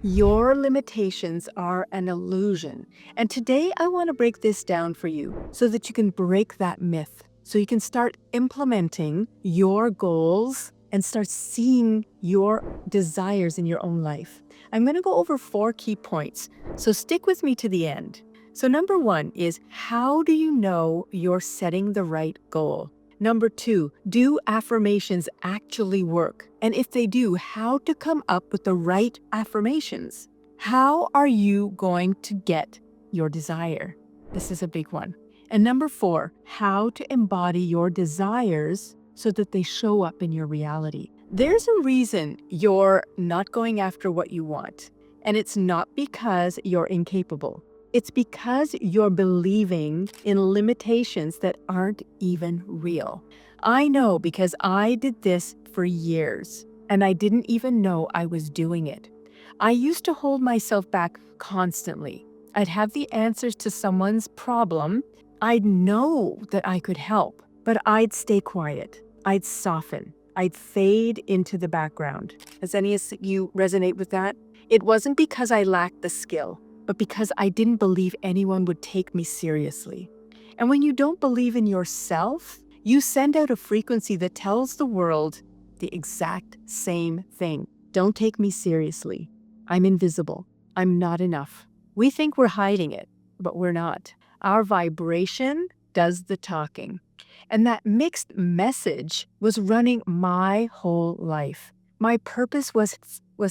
Your limitations are an illusion. And today I want to break this down for you so that you can break that myth, so you can start implementing your goals and start seeing your desires in your own life. I'm going to go over 4 key points, so stick with me to the end. So number 1 is, how do you know you're setting the right goal? Number 2, do affirmations actually work? And if they do, how to come up with the right affirmations? How are you going to get your desire? This is a big one. And number 4, how to embody your desires so that they show up in your reality. There's a reason you're not going after what you want, and it's not because you're incapable. It's because you're believing in limitations that aren't even real. I know because I did this for years, and I didn't even know I was doing it. I used to hold myself back constantly. I'd have the answers to someone's problem. I'd know that I could help, but I'd stay quiet. I'd soften. I'd fade into the background. Does any of you resonate with that? It wasn't because I lacked the skill, but because I didn't believe anyone would take me seriously. And when you don't believe in yourself, you send out a frequency that tells the world the exact same thing. Don't take me seriously. I'm invisible. I'm not enough. We think we're hiding it, but we're not. Our vibration does the talking. And that mixed message was running my whole life. My purpose was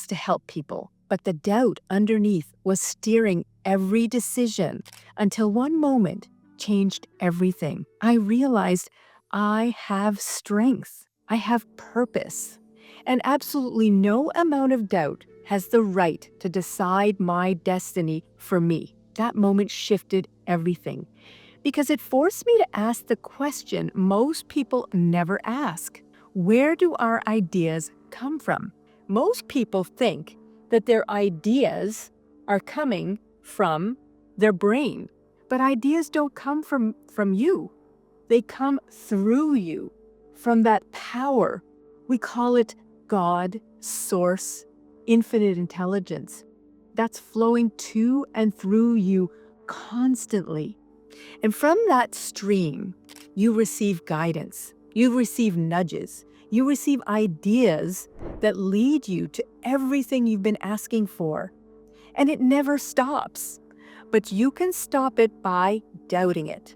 to help people, but the doubt underneath was steering every decision until one moment changed everything. I realized I have strength. I have purpose. And absolutely no amount of doubt has the right to decide my destiny for me. That moment shifted everything because it forced me to ask the question most people never ask. Where do our ideas come from? Most people think that their ideas are coming from their brain, but ideas don't come from you. They come through you, from that power. We call it God, source, infinite intelligence. That's flowing to and through you constantly. And from that stream, you receive guidance, you receive nudges, you receive ideas that lead you to everything you've been asking for. And it never stops, but you can stop it by doubting it.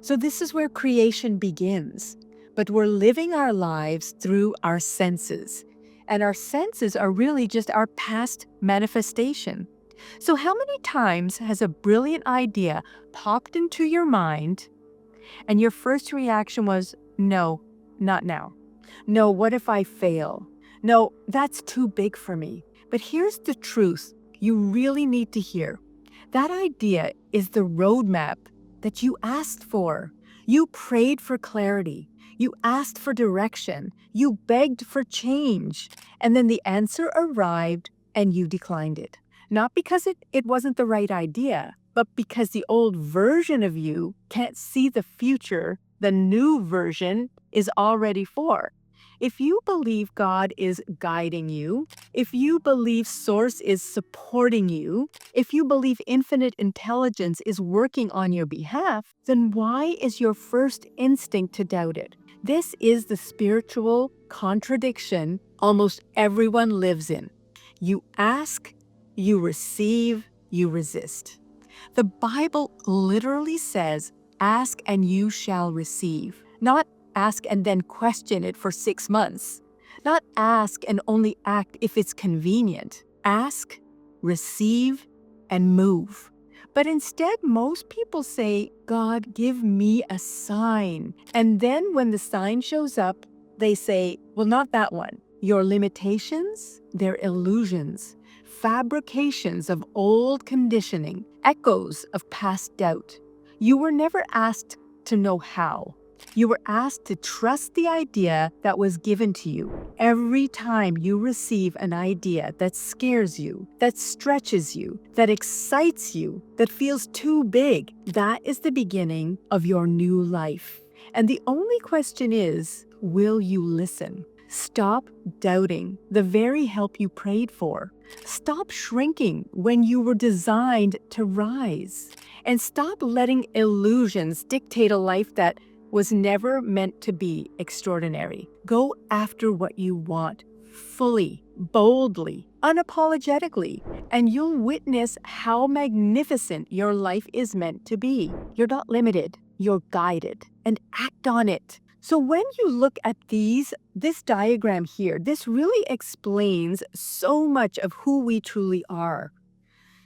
So this is where creation begins, but we're living our lives through our senses. And our senses are really just our past manifestation. So how many times has a brilliant idea popped into your mind and your first reaction was, no, not now. No, what if I fail? No, that's too big for me. But here's the truth you really need to hear. That idea is the roadmap that you asked for. You prayed for clarity. You asked for direction. You begged for change. And then the answer arrived and you declined it. Not because it wasn't the right idea, but because the old version of you can't see the future the new version is already for. If you believe God is guiding you, if you believe Source is supporting you, if you believe infinite intelligence is working on your behalf, then why is your first instinct to doubt it? This is the spiritual contradiction almost everyone lives in. You ask, you receive, you resist. The Bible literally says, ask and you shall receive. Not ask and then question it for 6 months. Not ask and only act if it's convenient. Ask, receive, and move. But instead, most people say, God, give me a sign. And then when the sign shows up, they say, well, not that one. Your limitations, they're illusions, fabrications of old conditioning, echoes of past doubt. You were never asked to know how. You were asked to trust the idea that was given to you. Every time you receive an idea that scares you, that stretches you, that excites you, that feels too big, that is the beginning of your new life. And the only question is, will you listen? Stop doubting the very help you prayed for. Stop shrinking when you were designed to rise. And stop letting illusions dictate a life that was never meant to be extraordinary. Go after what you want fully, boldly, unapologetically, and you'll witness how magnificent your life is meant to be. You're not limited, you're guided, and act on it. So when you look at this diagram here, this really explains so much of who we truly are.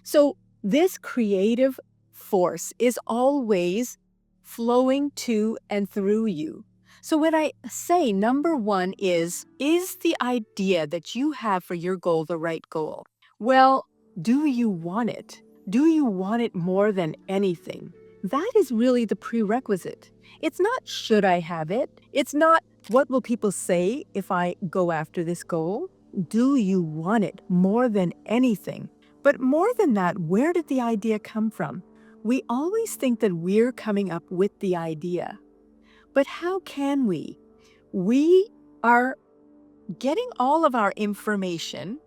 So this creative force is always flowing to and through you. So when I say number one is the idea that you have for your goal the right goal? Well, do you want it? Do you want it more than anything? That is really the prerequisite. It's not should I have it? It's not what will people say if I go after this goal? Do you want it more than anything? But more than that, where did the idea come from? We always think that we're coming up with the idea. But how can we? We are getting all of our information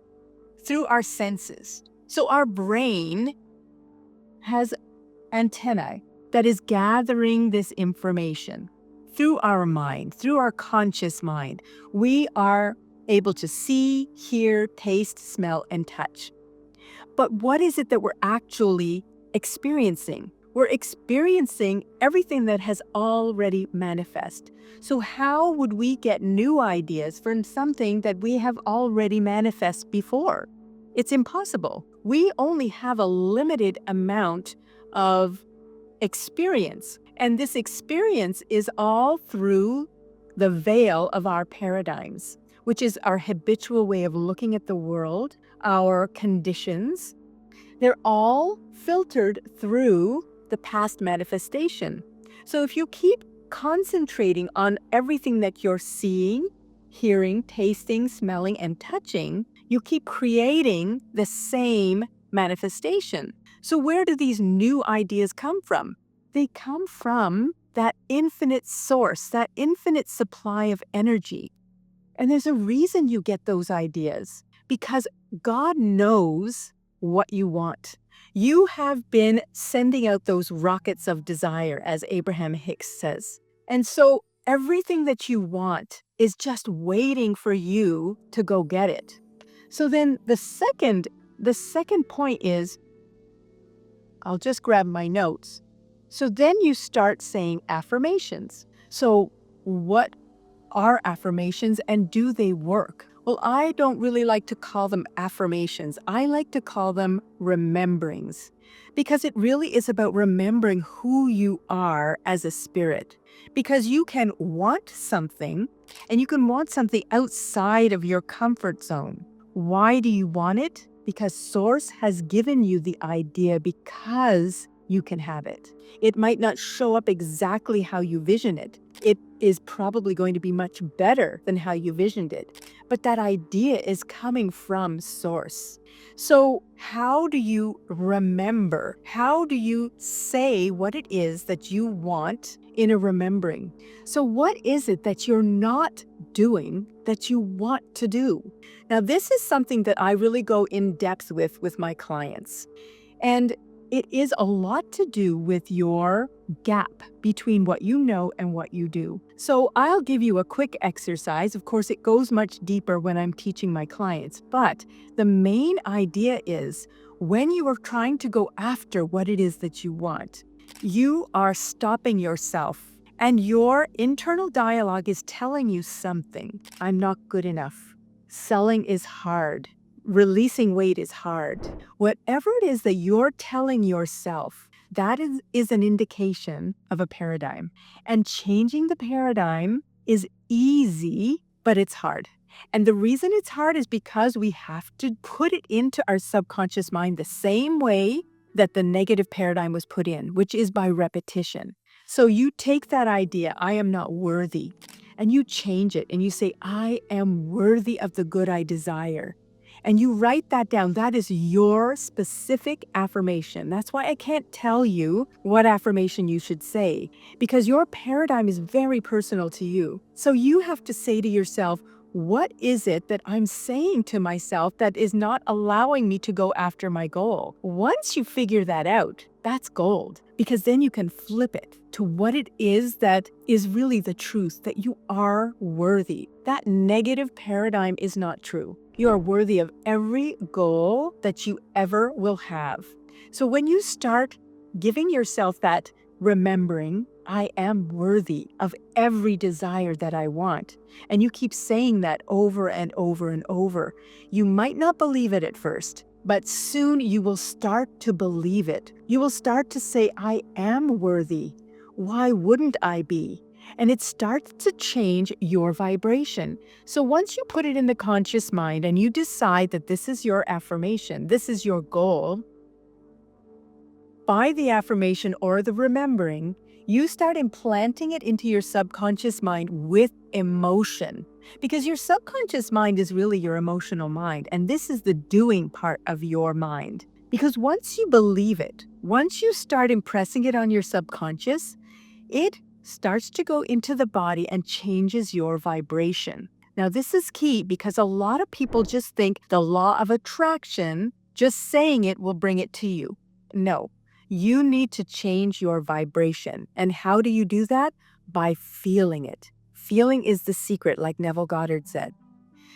through our senses. So our brain has antennae that is gathering this information through our mind, through our conscious mind. We are able to see, hear, taste, smell, and touch. But what is it that we're actually experiencing? We're experiencing everything that has already manifest. So how would we get new ideas from something that we have already manifest before? It's impossible. We only have a limited amount of experience. And this experience is all through the veil of our paradigms, which is our habitual way of looking at the world, our conditions. They're all filtered through the past manifestation. So if you keep concentrating on everything that you're seeing, hearing, tasting, smelling, and touching, you keep creating the same manifestation. So where do these new ideas come from? They come from that infinite source, that infinite supply of energy. And there's a reason you get those ideas, because God knows what you want. You have been sending out those rockets of desire, as Abraham Hicks says. And so everything that you want is just waiting for you to go get it. So then the second point is, I'll just grab my notes. So then you start saying affirmations. So what are affirmations and do they work? Well, I don't really like to call them affirmations. I like to call them rememberings, because it really is about remembering who you are as a spirit. Because you can want something, and you can want something outside of your comfort zone. Why do you want it? Because Source has given you the idea because you can have it. It might not show up exactly how you vision it. It is probably going to be much better than how you visioned it. But that idea is coming from Source. So how do you remember? How do you say what it is that you want in a remembering? So what is it that you're not doing that you want to do? Now, this is something that I really go in depth with my clients. And it is a lot to do with your gap between what you know and what you do. So I'll give you a quick exercise. Of course, it goes much deeper when I'm teaching my clients, but the main idea is when you are trying to go after what it is that you want, you are stopping yourself and your internal dialogue is telling you something. I'm not good enough. Selling is hard. Releasing weight is hard. Whatever it is that you're telling yourself, that is an indication of a paradigm. And changing the paradigm is easy, but it's hard. And the reason it's hard is because we have to put it into our subconscious mind the same way that the negative paradigm was put in, which is by repetition. So you take that idea, I am not worthy, and you change it and you say, I am worthy of the good I desire. And you write that down. That is your specific affirmation. That's why I can't tell you what affirmation you should say, because your paradigm is very personal to you. So you have to say to yourself, What is it that I'm saying to myself that is not allowing me to go after my goal? Once you figure that out, that's gold, because then you can flip it to what it is that is really the truth, that you are worthy. That negative paradigm is not true. You are worthy of every goal that you ever will have. So when you start giving yourself that remembering, I am worthy of every desire that I want, and you keep saying that over and over and over, you might not believe it at first, but soon you will start to believe it. You will start to say, I am worthy. Why wouldn't I be? And it starts to change your vibration. So once you put it in the conscious mind and you decide that this is your affirmation, this is your goal, by the affirmation or the remembering, you start implanting it into your subconscious mind with emotion. Because your subconscious mind is really your emotional mind, and this is the doing part of your mind. Because once you believe it, once you start impressing it on your subconscious, it starts to go into the body and changes your vibration. Now, this is key because a lot of people just think the law of attraction, just saying it will bring it to you. No. You need to change your vibration. And how do you do that? By feeling it. Feeling is the secret, like Neville Goddard said.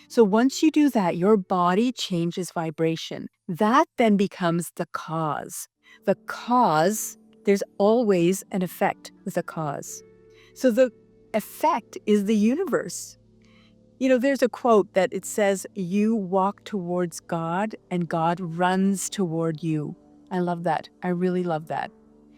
So once you do that, your body changes vibration. That then becomes the cause. The cause, there's always an effect with a cause. So the effect is the universe. There's a quote that it says, you walk towards God and God runs toward you. I love that. I really love that.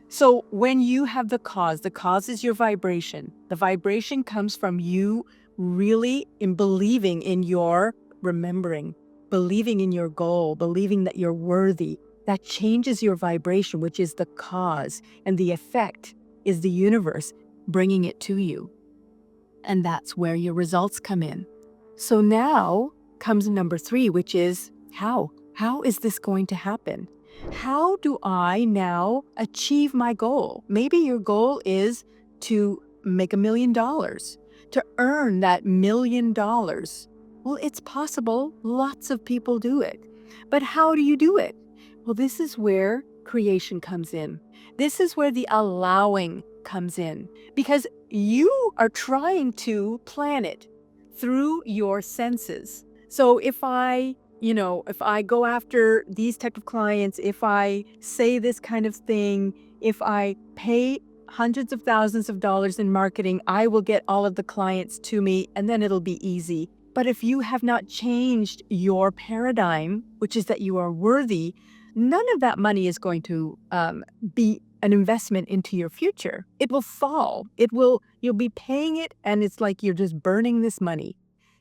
So when you have the cause is your vibration. The vibration comes from you really in believing in your remembering, believing in your goal, believing that you're worthy. That changes your vibration, which is the cause. And the effect is the universe bringing it to you. And that's where your results come in. So now comes number 3, which is how? How is this going to happen? How do I now achieve my goal? Maybe your goal is to make $1 million, to earn that $1 million. Well, it's possible. Lots of people do it. But how do you do it? Well, this is where creation comes in. This is where the allowing comes in, because you are trying to plan it through your senses. So if I go after these type of clients, if I say this kind of thing, if I pay hundreds of thousands of dollars in marketing, I will get all of the clients to me and then it'll be easy. But if you have not changed your paradigm, which is that you are worthy, none of that money is going to be an investment into your future. It will fall. You'll be paying it and it's like you're just burning this money.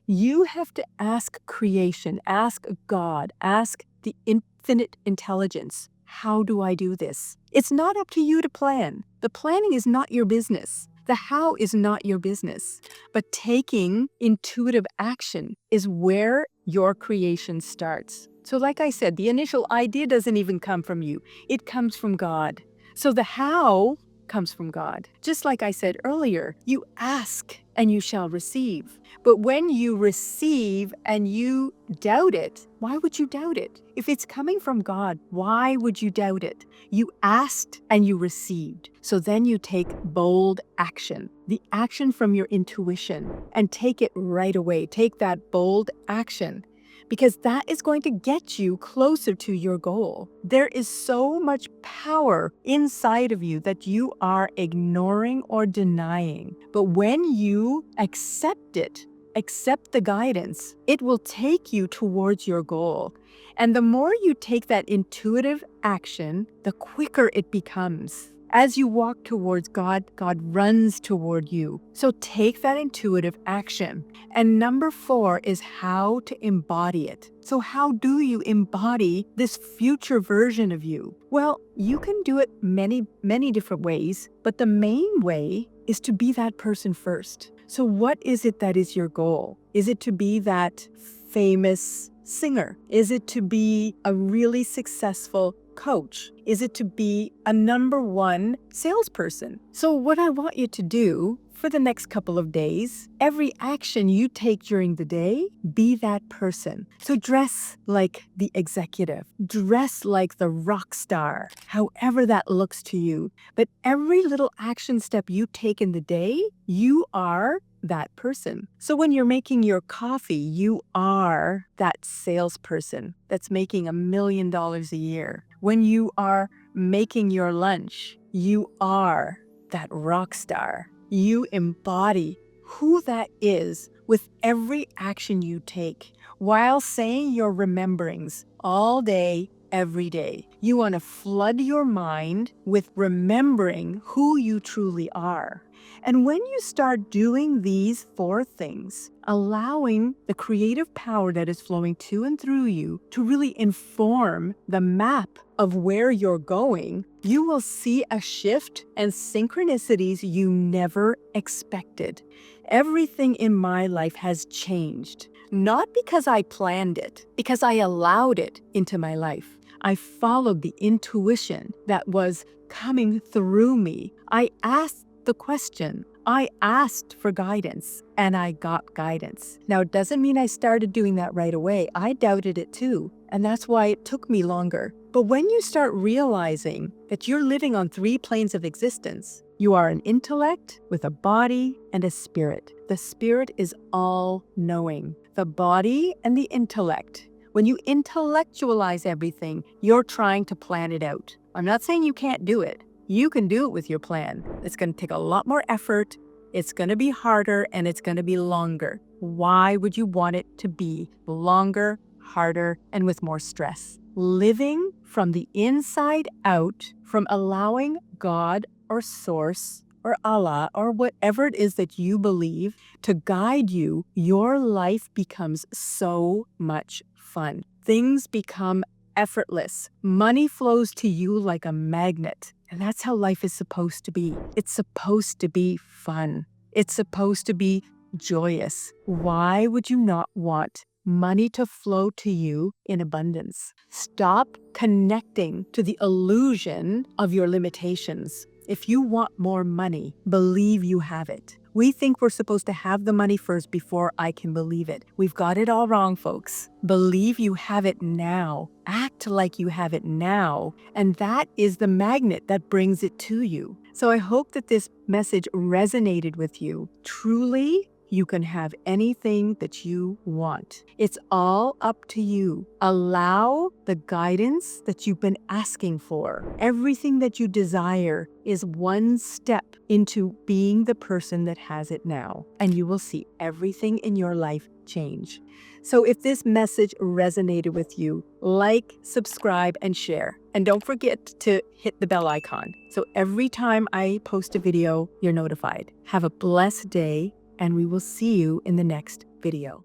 You have to ask creation, ask God, ask the infinite intelligence. How do I do this? It's not up to you to plan. The planning is not your business. The how is not your business. But taking intuitive action is where your creation starts. So like I said, the initial idea doesn't even come from you. It comes from God. So the how comes from God. Just like I said earlier, you ask and you shall receive. But when you receive and you doubt it, why would you doubt it? If it's coming from God, why would you doubt it? You asked and you received. So then you take bold action, the action from your intuition, and take it right away. Take that bold action, because that is going to get you closer to your goal. There is so much power inside of you that you are ignoring or denying. But when you accept it, accept the guidance, it will take you towards your goal. And the more you take that intuitive action, the quicker it becomes. As you walk towards God, God runs toward you. So take that intuitive action. And number 4 is how to embody it. So how do you embody this future version of you? Well, you can do it many, many different ways, but the main way is to be that person first. So what is it that is your goal? Is it to be that famous singer? Is it to be a really successful coach? Is it to be a number 1 salesperson? So what I want you to do for the next couple of days. Every action you take during the day, be that person. So dress like the executive, dress like the rock star, however that looks to you. But every little action step you take in the day, you are that person. So when you're making your coffee, you are that salesperson that's making $1 million a year. When you are making your lunch, you are that rock star. You embody who that is with every action you take while saying your rememberings all day, every day. You want to flood your mind with remembering who you truly are. And when you start doing these 4 things, allowing the creative power that is flowing to and through you to really inform the map of where you're going, you will see a shift and synchronicities you never expected. Everything in my life has changed, not because I planned it, because I allowed it into my life. I followed the intuition that was coming through me. I asked the question. I asked for guidance and I got guidance. Now, it doesn't mean I started doing that right away. I doubted it too, and that's why it took me longer. But when you start realizing that you're living on 3 planes of existence, you are an intellect with a body and a spirit. The spirit is all knowing. The body and the intellect. When you intellectualize everything, you're trying to plan it out. I'm not saying you can't do it. You can do it with your plan. It's going to take a lot more effort. It's going to be harder and it's going to be longer. Why would you want it to be longer, harder, and with more stress? Living from the inside out, from allowing God or Source or Allah or whatever it is that you believe to guide you, your life becomes so much fun. Things become effortless. Money flows to you like a magnet. And that's how life is supposed to be. It's supposed to be fun. It's supposed to be joyous. Why would you not want money to flow to you in abundance? Stop connecting to the illusion of your limitations. If you want more money, believe you have it. We think we're supposed to have the money first before I can believe it. We've got it all wrong, folks. Believe you have it now. Act like you have it now. And that is the magnet that brings it to you. So I hope that this message resonated with you. Truly, you can have anything that you want. It's all up to you. Allow the guidance that you've been asking for. Everything that you desire is one step into being the person that has it now. And you will see everything in your life change. So if this message resonated with you, like, subscribe, and share. And don't forget to hit the bell icon. So every time I post a video, you're notified. Have a blessed day, and we will see you in the next video.